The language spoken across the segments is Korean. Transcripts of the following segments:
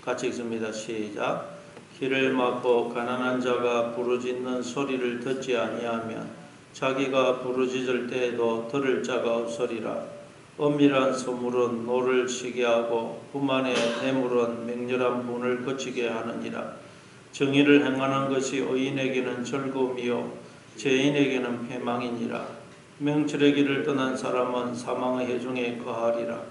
같이 읽습니다. 시작. 길을 막고 가난한 자가 부르짖는 소리를 듣지 아니하면 자기가 부르짖을 때에도 들을 자가 없으리라. 엄밀한 소물은 노를 쉬게 하고 후만의 뇌물은 맹렬한 분을 그치게 하느니라. 정의를 행하는 것이 의인에게는 즐거움이요 죄인에게는 패망이니라. 명철의 길을 떠난 사람은 사망의 해중에 거하리라.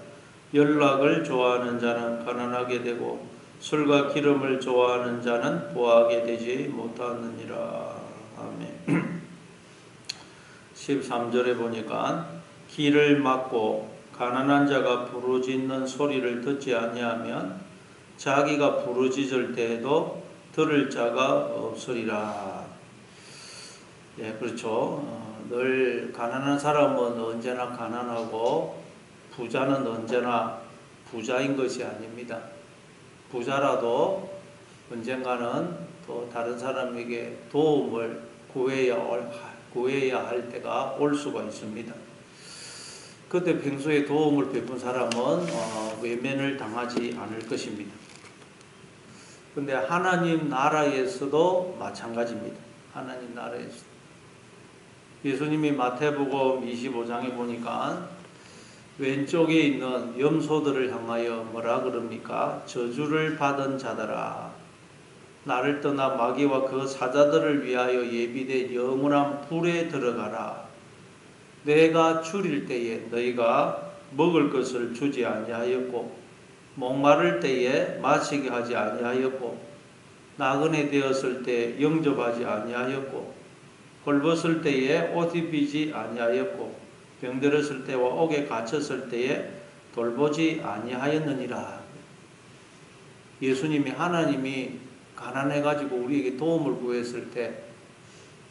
연락을 좋아하는 자는 가난하게 되고 술과 기름을 좋아하는 자는 부하게 되지 못하느니라. 아멘. 13절에 보니까 길을 막고 가난한 자가 부르짖는 소리를 듣지 아니하면 자기가 부르짖을 때에도 들을 자가 없으리라. 예, 그렇죠. 늘 가난한 사람은 언제나 가난하고 부자는 언제나 부자인 것이 아닙니다. 부자라도 언젠가는 또 다른 사람에게 도움을 구해야 할 때가 올 수가 있습니다. 그때 평소에 도움을 베푼 사람은 외면을 당하지 않을 것입니다. 근데 하나님 나라에서도 마찬가지입니다. 하나님 나라에서 예수님이 마태복음 25장에 보니까 왼쪽에 있는 염소들을 향하여 뭐라 그럽니까? 저주를 받은 자들아, 나를 떠나 마귀와 그 사자들을 위하여 예비된 영원한 불에 들어가라. 내가 줄일 때에 너희가 먹을 것을 주지 아니하였고 목마를 때에 마시게 하지 아니하였고 나그네 되었을 때 영접하지 아니하였고 헐벗을 때에 옷 입히지 아니하였고 병들었을 때와 옥에 갇혔을 때에 돌보지 아니하였느니라. 예수님이 하나님이 가난해가지고 우리에게 도움을 구했을 때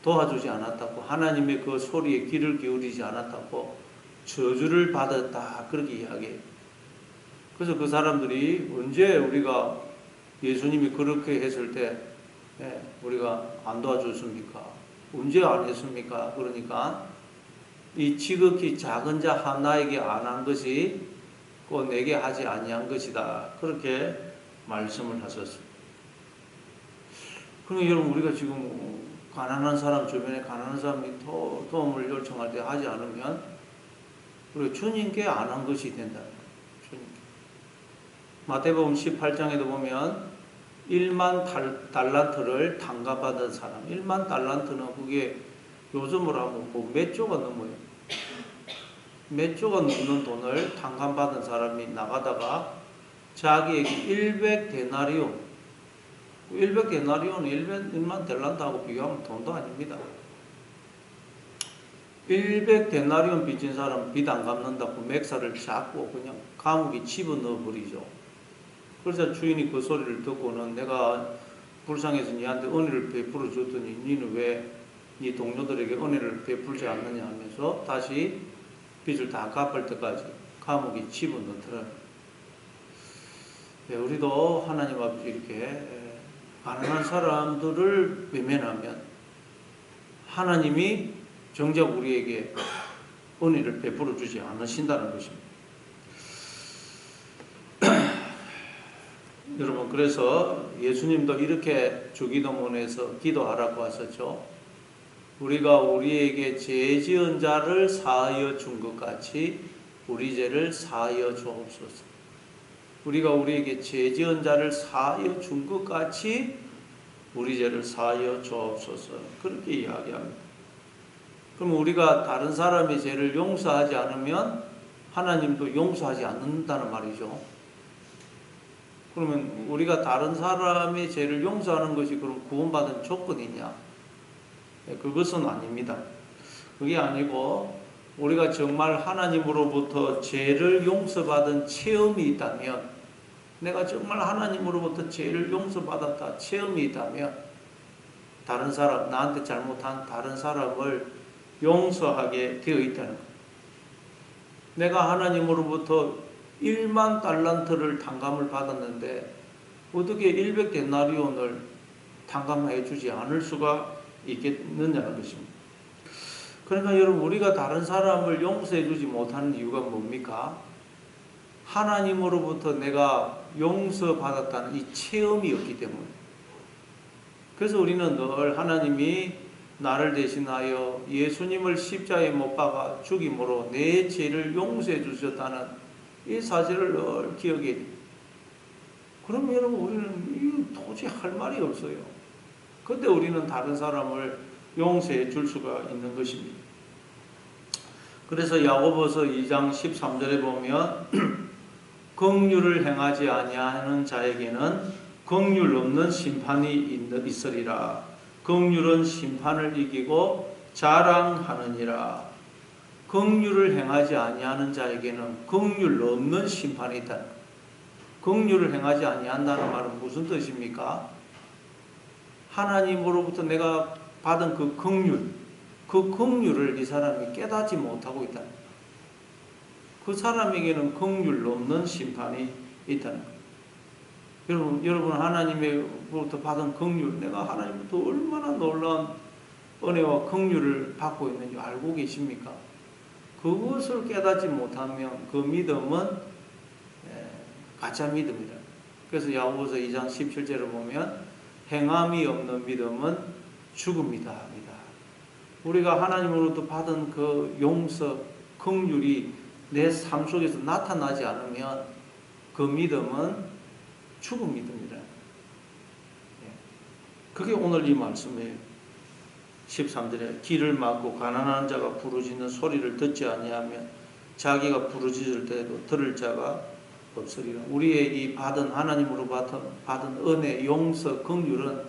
도와주지 않았다고, 하나님의 그 소리에 귀를 기울이지 않았다고 저주를 받았다 그렇게 이야기해요. 그래서 그 사람들이 언제 우리가 예수님이 그렇게 했을 때 우리가 안 도와줬습니까? 언제 안 했습니까? 그러니까 이 지극히 작은 자 하나에게 안 한 것이 꼭 내게 하지 아니한 것이다. 그렇게 말씀을 하셨습니다. 그러면 여러분 우리가 지금 가난한 사람 주변에 가난한 사람이 도움을 요청할 때 하지 않으면 우리가 주님께 안 한 것이 된다. 주님께. 마태복음 18장에도 보면 1만 달란트를 탕감받은 사람, 1만 달란트는 그게 요즘으로 하면 몇 조가 넘어요. 몇 조가 넘는 돈을 탕감받은 사람이 나가다가 자기에게 100데나리온, 100데나리온은 1만 달란트하고 비교하면 돈도 아닙니다. 100데나리온 빚진 사람 빚 안 갚는다고 맥살을 잡고 그냥 감옥에 집어넣어 버리죠. 그래서 주인이 그 소리를 듣고는 내가 불쌍해서 니한테 은혜를 베풀어 줬더니 니는 왜 네 동료들에게 은혜를 베풀지 않느냐 하면서 다시 빚을 다 갚을 때까지 감옥에 집어넣더라. 네, 우리도 하나님 앞에 이렇게 가난한 사람들을 외면하면 하나님이 정작 우리에게 은혜를 베풀어 주지 않으신다는 것입니다. 여러분, 그래서 예수님도 이렇게 주기도문에서 기도하라고 하셨죠. 우리가 우리에게 죄 지은 자를 사하여 준 것 같이 우리 죄를 사하여 주옵소서. 우리가 우리에게 죄 지은 자를 사하여 준 것 같이 우리 죄를 사하여 주옵소서. 그렇게 이야기합니다. 그럼 우리가 다른 사람의 죄를 용서하지 않으면 하나님도 용서하지 않는다는 말이죠. 그러면 우리가 다른 사람의 죄를 용서하는 것이 그럼 구원받은 조건이냐? 그것은 아닙니다. 그게 아니고 우리가 정말 하나님으로부터 죄를 용서받은 체험이 있다면, 내가 정말 하나님으로부터 죄를 용서받았다 체험이 있다면 다른 사람, 나한테 잘못한 다른 사람을 용서하게 되어 있다는 거예요. 내가 하나님으로부터 1만 달란트를 탕감을 받았는데 어떻게 100데나리온을 탕감해 주지 않을 수가 있겠느냐는 것입니다. 그러니까 여러분, 우리가 다른 사람을 용서해 주지 못하는 이유가 뭡니까? 하나님으로부터 내가 용서받았다는 이 체험이 없기 때문에. 그래서 우리는 늘 하나님이 나를 대신하여 예수님을 십자가에 못 박아 죽임으로 내 죄를 용서해 주셨다는 이 사실을 늘 기억해야 됩니다. 그러면 여러분 우리는 도저히 할 말이 없어요. 그때 우리는 다른 사람을 용서해 줄 수가 있는 것입니다. 그래서 야고보서 2장 13절에 보면 긍휼을 행하지 아니하는 자에게는 긍휼 없는 심판이 있으리라. 긍휼은 심판을 이기고 자랑하느니라. 긍휼을 행하지 아니하는 자에게는 긍휼 없는 심판이 있다. 긍휼을 행하지 아니한다는 말은 무슨 뜻입니까? 하나님으로부터 내가 받은 그 긍휼을 이 사람이 깨닫지 못하고 있다. 그 사람에게는 긍휼 없는 심판이 있다는 거예요. 여러분 하나님으로부터 받은 긍휼, 내가 하나님부터 얼마나 놀라운 은혜와 긍휼을 받고 있는지 알고 계십니까? 그것을 깨닫지 못하면 그 믿음은 가짜 믿음이다. 그래서 야고보서 2장 17절을 보면 행함이 없는 믿음은 죽음이다 합니다. 우리가 하나님으로부터 받은 그 용서, 긍휼이 내 삶 속에서 나타나지 않으면 그 믿음은 죽은 믿음이다. 그게 오늘 이 말씀이에요. 13절에 길을 막고 가난한 자가 부르짖는 소리를 듣지 아니하면 자기가 부르짖을 때에도 들을 자가 없으리라. 우리의 이 하나님으로 받은 은혜, 용서, 긍휼은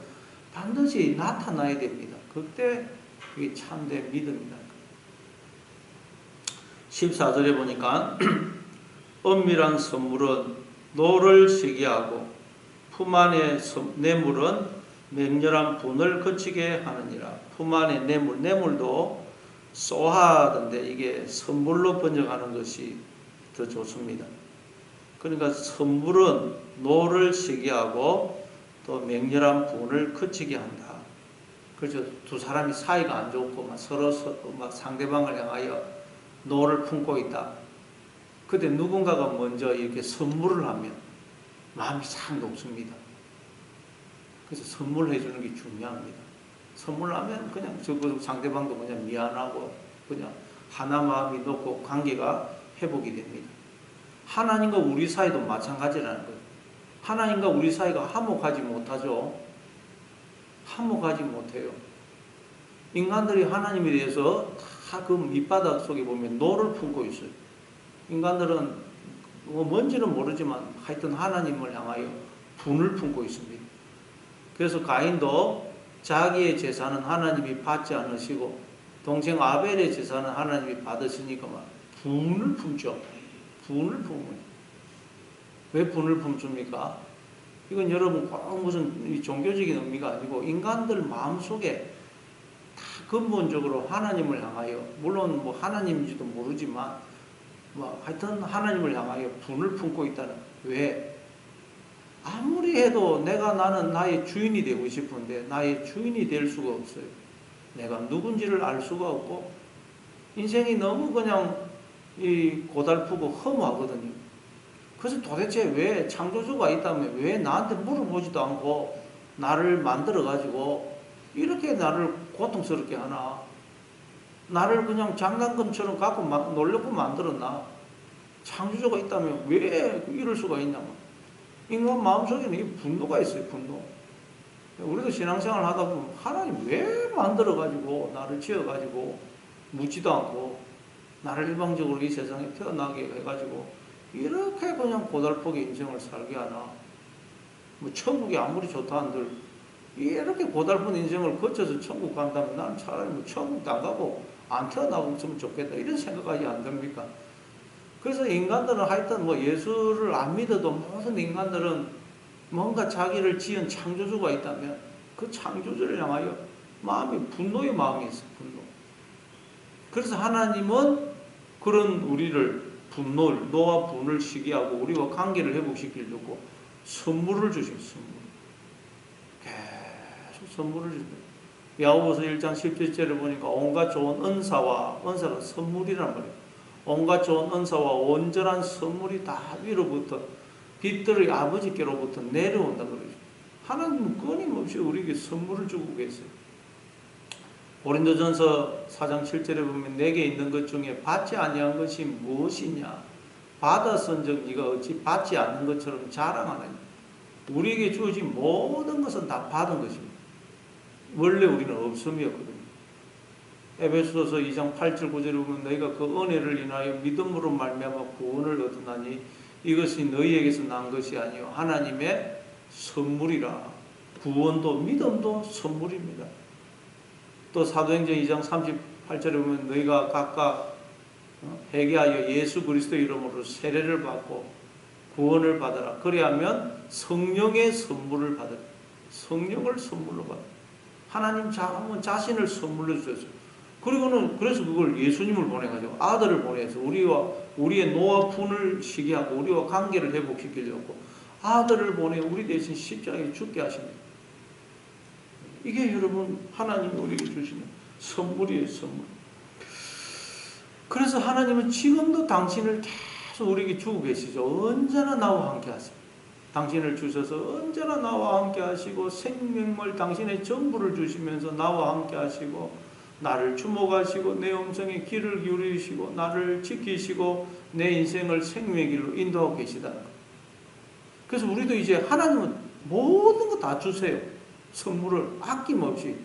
반드시 나타나야 됩니다. 그때 이게 참된 믿음이다. 14절에 보니까 은밀한 선물은 노를 시게 하고 품 안의 뇌물은 맹렬한 분을 거치게 하느니라. 품 안의 뇌물도 쏘하던데 이게 선물로 번역하는 것이 더 좋습니다. 그러니까 선물은 노를 시게 하고 또 맹렬한 분을 거치게 한다. 그렇죠. 두 사람이 사이가 안 좋고 서로 상대방을 향하여 노를 품고 있다. 그때 누군가가 먼저 이렇게 선물을 하면 마음이 싹 녹습니다. 그래서 선물을 해주는 게 중요합니다. 선물하면 그냥 상대방도 그냥 미안하고 그냥 하나 마음이 놓고 관계가 회복이 됩니다. 하나님과 우리 사이도 마찬가지라는 거예요. 하나님과 우리 사이가 화목하지 못하죠. 화목하지 못해요. 인간들이 하나님에 대해서 다 그 밑바닥 속에 보면 노를 품고 있어요. 인간들은 뭔지는 모르지만 하여튼 하나님을 향하여 분을 품고 있습니다. 그래서 가인도 자기의 제사는 하나님이 받지 않으시고 동생 아벨의 제사는 하나님이 받으시니까 분을 품죠. 분을 품어요. 왜 분을 품습니까? 이건 여러분 무슨 종교적인 의미가 아니고 인간들 마음속에 다 근본적으로 하나님을 향하여, 물론 하나님인지도 모르지만 하여튼 하나님을 향하여 분을 품고 있다는. 왜? 아무리 해도 나는 나의 주인이 되고 싶은데 나의 주인이 될 수가 없어요. 내가 누군지를 알 수가 없고 인생이 너무 그냥 고달프고 허무하거든요. 그래서 도대체 왜 창조주가 있다면 왜 나한테 물어보지도 않고 나를 만들어가지고 이렇게 나를 고통스럽게 하나? 나를 그냥 장난감처럼 갖고 놀려고 만들었나? 창조주가 있다면 왜 이럴 수가 있냐? 인간 마음속에는 이 분노가 있어요. 분노. 우리도 신앙생활 하다 보면 하나님 왜 만들어가지고 나를 지어가지고 묻지도 않고 나를 일방적으로 이 세상에 태어나게 해가지고 이렇게 그냥 고달프게 인생을 살게 하나? 천국이 아무리 좋다 한들 이렇게 고달픈 인생을 거쳐서 천국 간다면 나는 차라리 천국도 안 가고 안 태어나고 있으면 좋겠다 이런 생각까지 안 듭니까? 그래서 인간들은 하여튼 예수를 안 믿어도 모든 인간들은 뭔가 자기를 지은 창조주가 있다면 그 창조주를 향하여 분노의 마음이 있어요. 분노. 그래서 하나님은 그런 우리를 노와 분을 시기하고 우리와 관계를 회복시키려고 선물을 주십니다. 계속 선물을 주십니다. 야고보서 1장 17절을 보니까 온갖 좋은 은사가 선물이란 말이에요. 온갖 좋은 은사와 온전한 선물이 다 위로부터 빛들의 아버지께로부터 내려온다 그러죠. 하나님은 끊임없이 우리에게 선물을 주고 계세요. 고린도전서 4장 7절에 보면 내게 있는 것 중에 받지 아니한 것이 무엇이냐? 받았은즉 네가 어찌 받지 않는 것처럼 자랑하느냐? 우리에게 주어진 모든 것은 다 받은 것입니다. 원래 우리는 없음이었거든요. 에베소서 2장 8절 9절에 보면 너희가 그 은혜를 인하여 믿음으로 말미암아 구원을 얻으나니 이것이 너희에게서 난 것이 아니요 하나님의 선물이라. 구원도 믿음도 선물입니다. 또 사도행전 2장 38절에 보면 너희가 각각 회개하여 예수 그리스도 이름으로 세례를 받고 구원을 받아라. 그래야면 성령의 선물을 받아라. 성령을 선물로 받아라. 하나님 자신을 선물로 주셨어요. 그리고는 그래서 그걸 예수님을 보내가지고 아들을 보내서 우리의 노와 분을 시기하고 우리와 관계를 회복시키려고 아들을 보내 우리 대신 십자가에 죽게 하십니다. 이게 여러분 하나님이 우리에게 주시는 선물이에요. 선물. 그래서 하나님은 지금도 당신을 계속 우리에게 주고 계시죠. 언제나 나와 함께 하세요. 당신을 주셔서 언제나 나와 함께 하시고 생명을 당신의 전부를 주시면서 나와 함께 하시고 나를 주목하시고 내 음성에 귀를 기울이시고 나를 지키시고 내 인생을 생명의 길로 인도하고 계시다는 거예요. 그래서 우리도 이제 하나님은 모든 거 다 주세요. 선물을 아낌없이.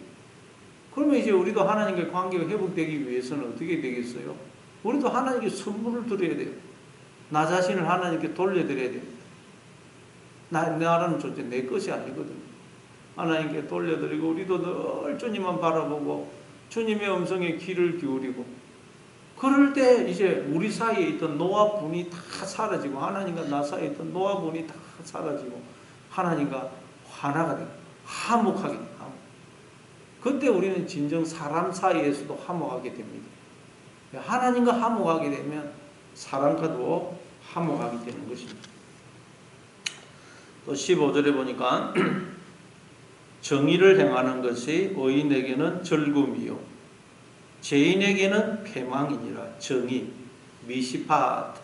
그러면 이제 우리도 하나님과의 관계가 회복되기 위해서는 어떻게 되겠어요? 우리도 하나님께 선물을 드려야 돼요. 나 자신을 하나님께 돌려드려야 돼요. 나라는 존재 내 것이 아니거든요. 하나님께 돌려드리고 우리도 늘 주님만 바라보고 주님의 음성에 귀를 기울이고 그럴 때 이제 우리 사이에 있던 노와 분이 다 사라지고 하나님과 나 사이에 있던 노와 분이 다 사라지고 하나님과 하나가 되고 화목하게 돼요. 그때 우리는 진정 사람 사이에서도 화목하게 됩니다. 하나님과 화목하게 되면 사람과도 화목하게 되는 것입니다. 또 15절에 보니까 정의를 행하는 것이 의인에게는 즐거움이요 죄인에게는 패망이니라. 정의, 미시팟,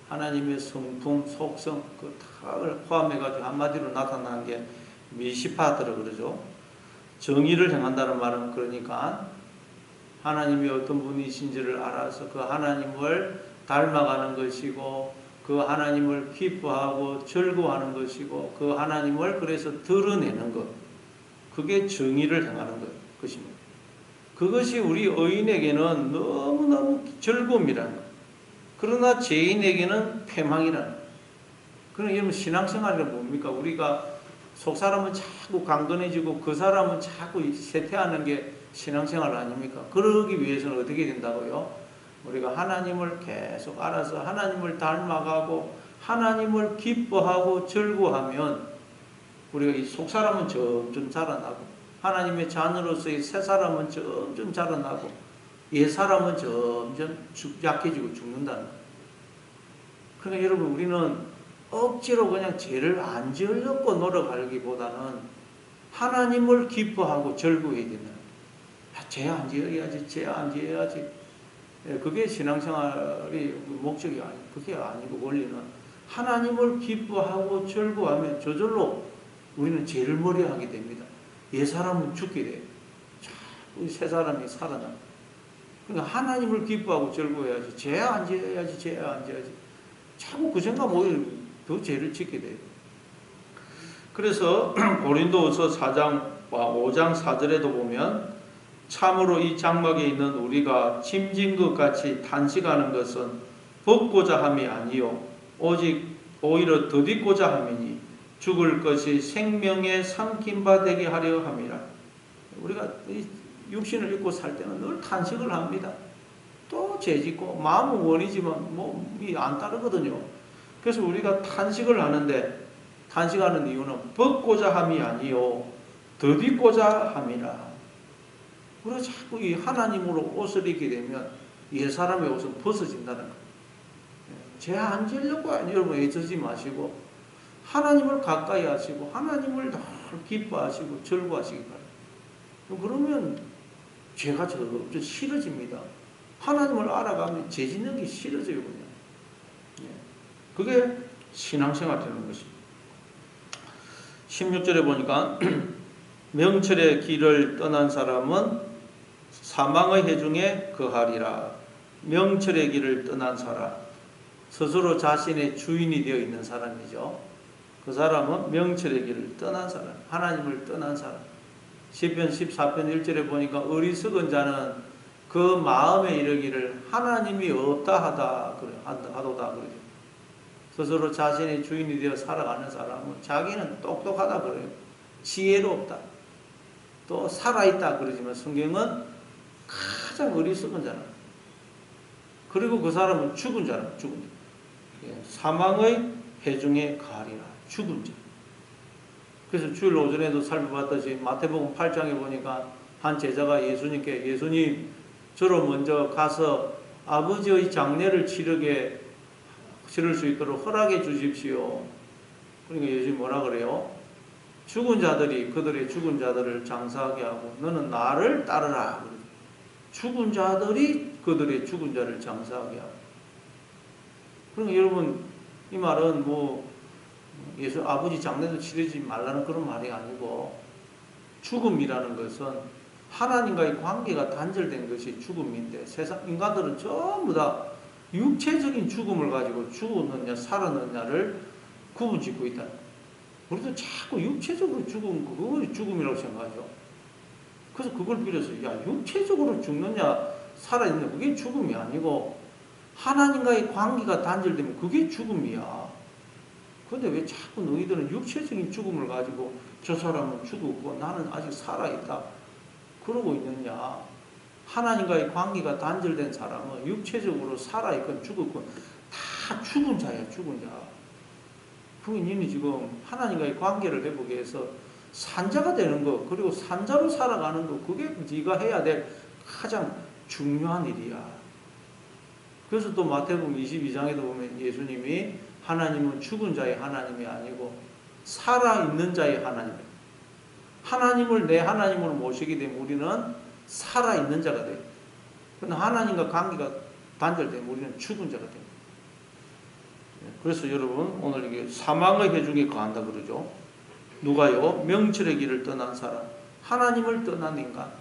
하나님의 성품, 속성 그 다 포함해가지고 한마디로 나타나는 게 미시팟이라고 그러죠. 정의를 행한다는 말은 그러니까 하나님이 어떤 분이신지를 알아서 그 하나님을 닮아가는 것이고 그 하나님을 기뻐하고 즐거워하는 것이고 그 하나님을 그래서 드러내는 것, 그게 정의를 행하는 것입니다. 그것이 우리 의인에게는 너무너무 즐거움이라는 것. 그러나 죄인에게는 패망이라는 것. 그럼 여러분 신앙생활은 뭡니까? 우리가 속 사람은 자꾸 강건해지고 그 사람은 자꾸 쇠퇴하는 게 신앙생활 아닙니까? 그러기 위해서는 어떻게 된다고요? 우리가 하나님을 계속 알아서 하나님을 닮아가고 하나님을 기뻐하고 즐거워하면 우리가 이 속 사람은 점점 자라나고 하나님의 자녀로서의 새 사람은 점점 자라나고 옛 사람은 점점 약해지고 죽는다는 거예요. 그러니까 여러분 우리는 억지로 그냥 죄를 안 지으려고 노력하기보다는 하나님을 기뻐하고 즐거워해야 된다. 죄 안 지어야지, 죄 안 지어야지. 그게 신앙생활의 목적이 아니고 그게 아니고 원리는 하나님을 기뻐하고 즐거워하면 저절로 우리는 죄를 머리하게 됩니다. 옛 사람은 죽게 돼요. 자꾸 새 사람이 살아나. 그러니까 하나님을 기뻐하고 즐거워해야지. 죄 안 지어야지, 죄 안 지어야지. 자꾸 그 생각 오히려 더 죄를 짓게 돼요. 그래서 고린도후서 4장 5장 4절에도 보면 참으로 이 장막에 있는 우리가 짐진 것 같이 탄식하는 것은 벗고자 함이 아니요 오직 오히려 덧입고자 함이니 죽을 것이 생명에 삼킨 바 되게 하려 함이라. 우리가 이 육신을 입고 살 때는 늘 탄식을 합니다. 또 죄짓고 마음은 원이지만 몸이 안 따르거든요. 그래서 우리가 탄식을 하는데 탄식하는 이유는 벗고자 함이 아니요 덧입고자 함이라. 우리가 자꾸 이 하나님으로 옷을 입게 되면 옛 사람의 옷은 벗어진다는 거예요. 죄 안 지으려고 여러분 애쓰지 마시고 하나님을 가까이 하시고 하나님을 늘 기뻐하시고 즐거워하시기 바랍니다. 그러면 죄가 점점 싫어집니다. 하나님을 알아가면 죄 짓는 게 싫어져요, 그냥. 예. 그게 신앙생활 되는 것입니다. 16절에 보니까 명철의 길을 떠난 사람은 사망의 해중에 거하리라. 명철의 길을 떠난 사람, 스스로 자신의 주인이 되어 있는 사람이죠. 그 사람은 명철의 길을 떠난 사람, 하나님을 떠난 사람. 시편 14편 1절에 보니까 어리석은 자는 그 마음에 이르기를 하나님이 없다 하도다 그러죠. 스스로 자신의 주인이 되어 살아가는 사람은 자기는 똑똑하다 그래요. 지혜롭다. 또 살아있다 그러지만 성경은 가장 어리석은 자는, 그리고 그 사람은 죽은 자는 죽은 자. 사망의 해중에 가리라. 죽은 자. 그래서 주일 오전에도 살펴봤듯이 마태복음 8장에 보니까 한 제자가 예수님께, 예수님 저로 먼저 가서 아버지의 장례를 치를 수 있도록 허락해 주십시오. 그러니까 예수님이 뭐라 그래요? 죽은 자들이 그들의 죽은 자들을 장사하게 하고 너는 나를 따르라. 죽은 자들이 그들의 죽은 자를 장사하게 하고. 그러니까 여러분, 이 말은 예수 아버지 장례도 치르지 말라는 그런 말이 아니고, 죽음이라는 것은 하나님과의 관계가 단절된 것이 죽음인데, 세상 인간들은 전부 다 육체적인 죽음을 가지고 죽었느냐 살았느냐를 구분짓고 있다. 우리도 자꾸 육체적으로 그걸 죽음이라고 생각하죠. 그래서 그걸 빌어서 육체적으로 죽느냐 살아있느냐 그게 죽음이 아니고 하나님과의 관계가 단절되면 그게 죽음이야. 그런데 왜 자꾸 너희들은 육체적인 죽음을 가지고 저 사람은 죽었고 나는 아직 살아있다 그러고 있느냐. 하나님과의 관계가 단절된 사람은 육체적으로 살아있건 죽었건 다 죽은 자야, 죽은 자. 부인님이 지금 하나님과의 관계를 회복하기 위해서 산자가 되는 거, 그리고 산자로 살아가는 거, 그게 네가 해야 될 가장 중요한 일이야. 그래서 또 마태복음 22장에도 보면 예수님이 하나님은 죽은 자의 하나님이 아니고 살아있는 자의 하나님이에요. 하나님을 내 하나님으로 모시게 되면 우리는 살아있는 자가 돼요. 그런데 하나님과 관계가 단절되면 우리는 죽은 자가 됩니다. 그래서 여러분 오늘 이게 사망의 해중에 거한다 그러죠. 누가요? 명철의 길을 떠난 사람, 하나님을 떠난 인간,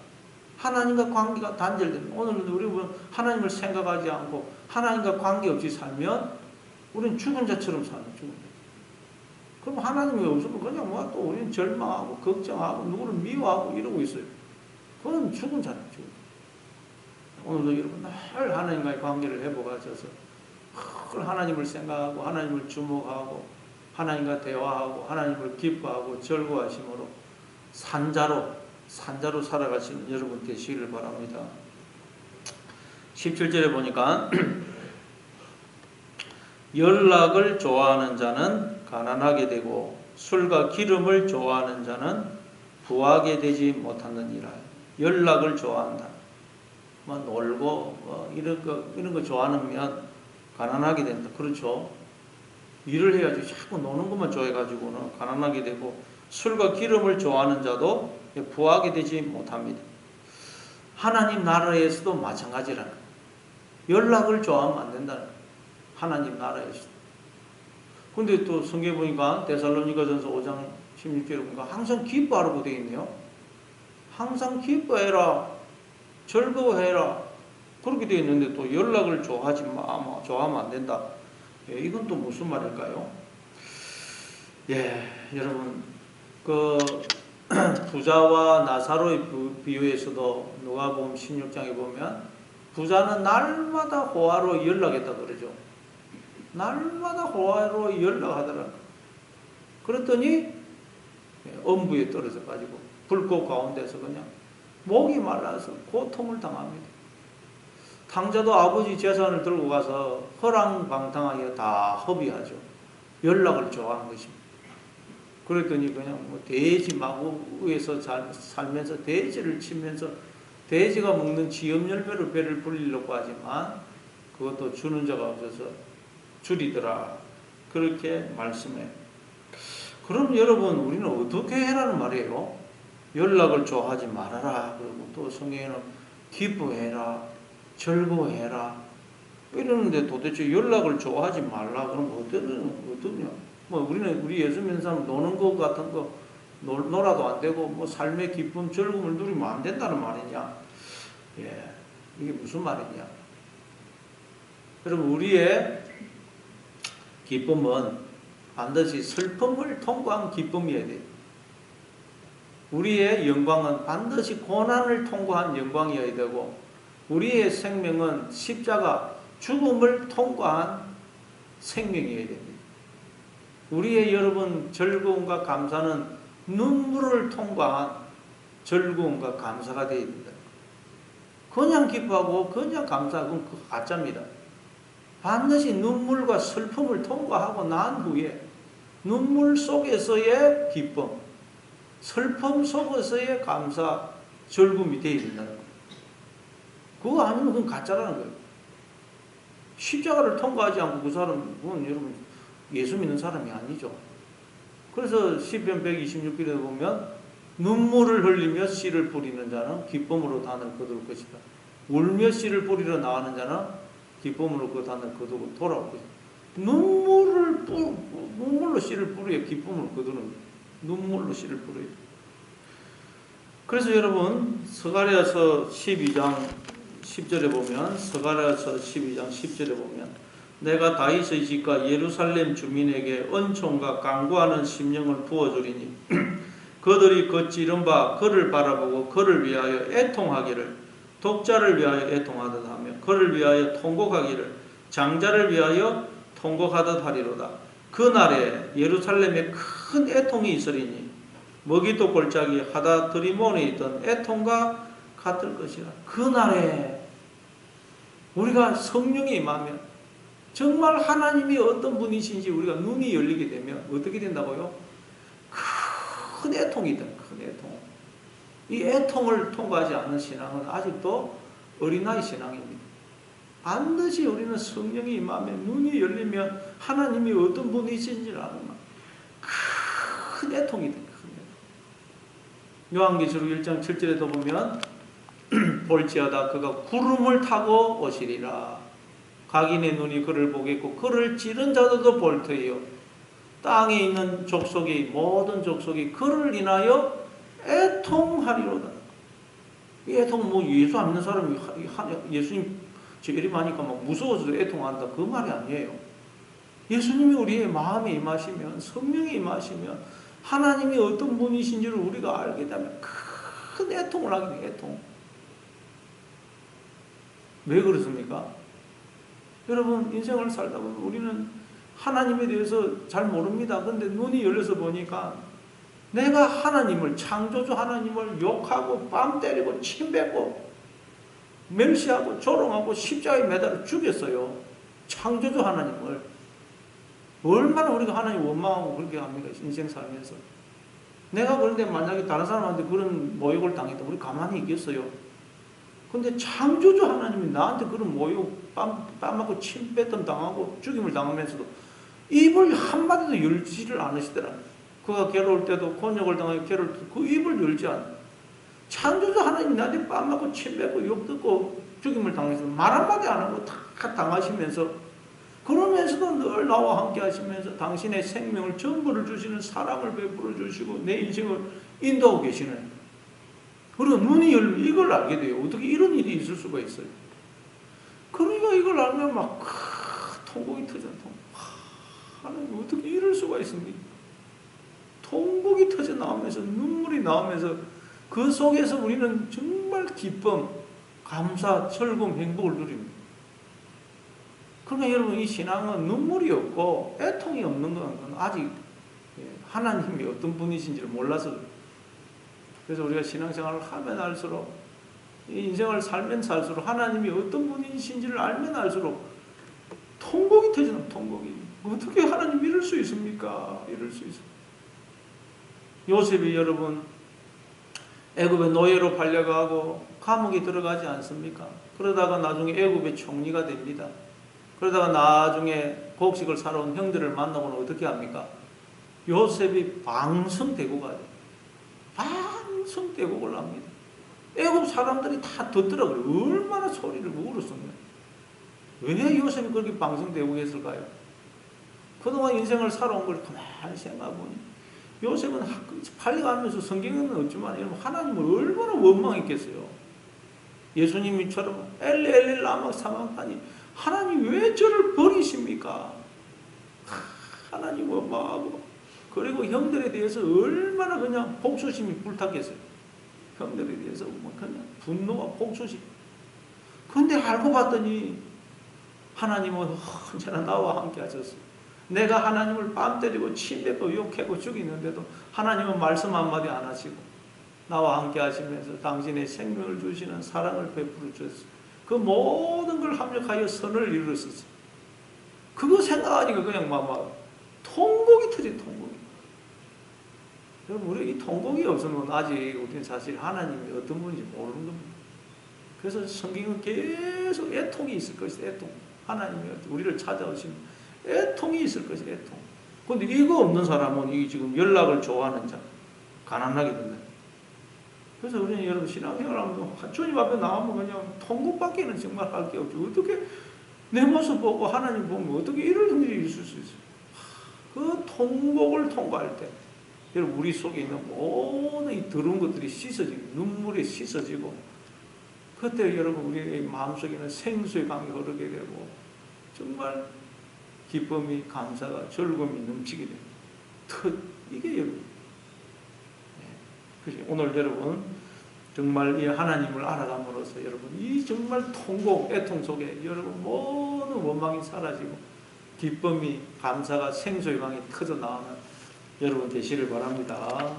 하나님과 관계가 단절되면, 오늘은 우리 하나님을 생각하지 않고 하나님과 관계없이 살면 우리는 죽은 자처럼 사는 죽은 자. 그럼 하나님이 없으면 그냥 또 우리는 절망하고 걱정하고 누구를 미워하고 이러고 있어요. 그건 죽은 자는 죽은 자. 오늘도 여러분 늘 하나님과의 관계를 회복하셔서 하나님을 생각하고 하나님을 주목하고 하나님과 대화하고 하나님을 기뻐하고 즐거워하심으로 산자로 살아가시는 여러분 되시기를 바랍니다. 17절에 보니까 연락을 좋아하는 자는 가난하게 되고 술과 기름을 좋아하는 자는 부하게 되지 못하느니라. 연락을 좋아한다. 놀고 이런 거 좋아하면 가난하게 된다. 그렇죠? 일을 해야지 자꾸 노는 것만 좋아해가지고는 가난하게 되고, 술과 기름을 좋아하는 자도 부하게 되지 못합니다. 하나님 나라에서도 마찬가지라는 거예요. 연락을 좋아하면 안 된다는 거예요. 하나님 나라에서도. 근데 또 성경에 보니까 데살로니가전서 5장 16절에 보니까 항상 기뻐하라고 되어 있네요. 항상 기뻐해라, 즐거워해라 그렇게 되어 있는데 또 연락을 좋아하면 안 된다. 이건 또 무슨 말일까요? 여러분 부자와 나사로의 비유에서도 누가복음 16장에 보면 부자는 날마다 호화로 연락했다 그러죠. 날마다 호화로 연락하더라. 그랬더니 엄부에 떨어져 가지고 불꽃 가운데서 그냥 목이 말라서 고통을 당합니다. 탕자도 아버지 재산을 들고 가서 허랑방탕하게 다 허비하죠. 연락을 좋아하는 것입니다. 그랬더니 그냥 돼지 마구에서 살면서 돼지를 치면서 돼지가 먹는 지엽열매로 배를 불리려고 하지만 그것도 주는 자가 없어서 줄이더라. 그렇게 말씀해요. 그럼 여러분 우리는 어떻게 해라는 말이에요? 연락을 좋아하지 말아라. 그리고 또 성경에는 기뻐해라. 즐거워해라. 이러는데 도대체 연락을 좋아하지 말라. 그럼 어떠냐? 뭐 우리 예수 믿는 사람 노는 거 같은 거 놀아도 안 되고 뭐 삶의 기쁨, 즐거움을 누리면 안 된다는 말이냐? 예, 이게 무슨 말이냐? 여러분, 우리의 기쁨은 반드시 슬픔을 통과한 기쁨이어야 돼요. 우리의 영광은 반드시 고난을 통과한 영광이어야 되고, 우리의 생명은 십자가, 죽음을 통과한 생명이어야 됩니다. 우리의 여러분 즐거움과 감사는 눈물을 통과한 즐거움과 감사가 되어야 된다. 그냥 기뻐하고 그냥 감사하고 그건 가짜입니다. 반드시 눈물과 슬픔을 통과하고 난 후에 눈물 속에서의 기쁨, 슬픔 속에서의 감사, 즐거움이 되어야 된다는 거예요. 그거 아니면 그건 가짜라는 거예요. 십자가를 통과하지 않고 그 사람은 여러분 예수 믿는 사람이 아니죠. 그래서 시편 126편에 보면 눈물을 흘리며 씨를 뿌리는 자는 기쁨으로 단을 거둘 것이다. 울며 씨를 뿌리러 나가는 자는 기쁨으로 그 단을 거두고 돌아올 것이다. 눈물로 씨를 뿌려야 기쁨을 거두는 거예요. 눈물로 씨를 뿌려야. 그래서 여러분 스가랴서 12장 10절에 보면, 스가랴서 12장 10절에 보면, 내가 다윗의 집과 예루살렘 주민에게 은총과 간구하는 심령을 부어주리니 그들이 겉지른 바 그를 바라보고 그를 위하여 애통하기를, 독자를 위하여 애통하듯 하며 그를 위하여 통곡하기를 장자를 위하여 통곡하듯 하리로다. 그날에 예루살렘에 큰 애통이 있으리니 먹이도 골짜기 하다 드리몬에 있던 애통과 같을 것이라. 그날에 우리가 성령이 임하면 정말 하나님이 어떤 분이신지 우리가 눈이 열리게 되면 어떻게 된다고요? 큰 애통이다. 큰 애통. 이 애통을 통과하지 않는 신앙은 아직도 어린아이 신앙입니다. 반드시 우리는 성령이 임하면 눈이 열리면 하나님이 어떤 분이신지를 아는 큰 애통이다. 큰 애통. 요한계시록 1장 7절에도 보면 볼지어다 그가 구름을 타고 오시리라. 각인의 눈이 그를 보겠고 그를 찌른 자들도 볼 터이요 땅에 있는 족속이 모든 족속이 그를 인하여 애통하리로다. 이 애통은 뭐 예수 안 믿는 사람이 예수님 제일 많으니까 막 무서워서 애통한다 그 말이 아니에요. 예수님이 우리의 마음에 임하시면, 성령이 임하시면 하나님이 어떤 분이신지를 우리가 알게 되면 큰 애통을 하게 돼요. 애통. 왜 그렇습니까? 여러분 인생을 살다 보면 우리는 하나님에 대해서 잘 모릅니다. 근데 눈이 열려서 보니까 내가 하나님을, 창조주 하나님을 욕하고 뺨 때리고 침 뱉고 멸시하고 조롱하고 십자가에 매달아 죽였어요. 창조주 하나님을. 얼마나 우리가 하나님 원망하고 그렇게 합니까? 인생 살면서. 내가 그런데 만약에 다른 사람한테 그런 모욕을 당했다 우리 가만히 있겠어요? 근데 창조주 하나님이 나한테 그런 모욕, 뺨 맞고 침 뱉음 당하고 죽임을 당하면서도 입을 한마디도 열지를 않으시더라. 그가 괴로울 때도 곤욕을 당하고 괴로울 때 그 입을 열지 않아. 창조주 하나님이 나한테 뺨 맞고 침 뱉고 욕 듣고 죽임을 당해서 말 한마디 안 하고 다 당하시면서, 그러면서도 늘 나와 함께 하시면서 당신의 생명을 전부를 주시는 사랑을 베풀어 주시고 내 인생을 인도하고 계시는, 그리고 눈이 열리면 이걸 알게 돼요. 어떻게 이런 일이 있을 수가 있어요. 그러니까 이걸 알면 막 통곡이 터져. 하나님 어떻게 이럴 수가 있습니까? 통곡이 터져 나오면서 눈물이 나오면서 그 속에서 우리는 정말 기쁨, 감사, 즐거움, 행복을 누립니다. 그러니까 여러분 이 신앙은 눈물이 없고 애통이 없는 건 아직 하나님이 어떤 분이신지를 몰라서 그래요. 그래서 우리가 신앙생활을 하면 할수록, 인생을 살면 살수록 하나님이 어떤 분이신지를 알면 알수록 통곡이 터지는 통곡이. 어떻게 하나님 이럴 수 있습니까? 이럴 수 있습니다. 요셉이 여러분 애굽의 노예로 팔려가고 감옥에 들어가지 않습니까? 그러다가 나중에 애굽의 총리가 됩니다. 그러다가 나중에 곡식을 사러 온 형들을 만나고는 어떻게 합니까? 요셉이 방성대고가 돼요. 방성대고를 합니다. 애굽 사람들이 다 듣더라고요. 얼마나 소리를 울었었냐. 왜 요셉이 그렇게 방송되고 했을까요? 그동안 인생을 살아온 걸 가만히 생각해보니 요셉은 팔려가면서 성경은 없지만 하나님을 얼마나 원망했겠어요. 예수님처럼 엘리 라마 사막하니 하나님 왜 저를 버리십니까? 하나님 원망하고, 그리고 형들에 대해서 얼마나 그냥 복수심이 불탔겠어요. 형들에 대해서 그냥 분노와 복수심. 그런데 알고 봤더니 하나님은 언제나 나와 함께 하셨어요. 내가 하나님을 밤 때리고 침뱉고 욕하고 죽이는데도 하나님은 말씀 한마디 안 하시고 나와 함께 하시면서 당신의 생명을 주시는 사랑을 베풀어 주셨어요. 그 모든 걸 합력하여 선을 이루었었어요. 그거 생각하니까 그냥 막 통곡이 터진 통곡이. 여러분, 우리 이 통곡이 없으면 아직 우리는 사실 하나님이 어떤 분인지 모르는 겁니다. 그래서 성경은 계속 애통이 있을 것이다. 애통. 하나님이 우리를 찾아오시는 애통이 있을 것이다. 애통. 그런데 이거 없는 사람은 이 지금 연락을 좋아하는 자, 가난하게 된다. 그래서 우리는 여러분 신앙생활하면 주님 앞에 나오면 그냥 통곡밖에는 정말 할 게 없죠. 어떻게 내 모습 보고 하나님 보면 어떻게 이런 일이 있을 수 있어요? 그 통곡을 통과할 때 여러분 우리 속에 있는 모든 이 더러운 것들이 씻어지고 눈물이 씻어지고 그때 여러분 우리의 마음속에는 생수의 강이 흐르게 되고 정말 기쁨이 감사가 즐거움이 넘치게 됩니다. 이게 여러분 오늘 여러분 정말 이 하나님을 알아감으로써 여러분 이 정말 통곡 애통 속에 여러분 모든 원망이 사라지고 기쁨이 감사가 생수의 강이 터져 나오는 여러분 되시길 바랍니다.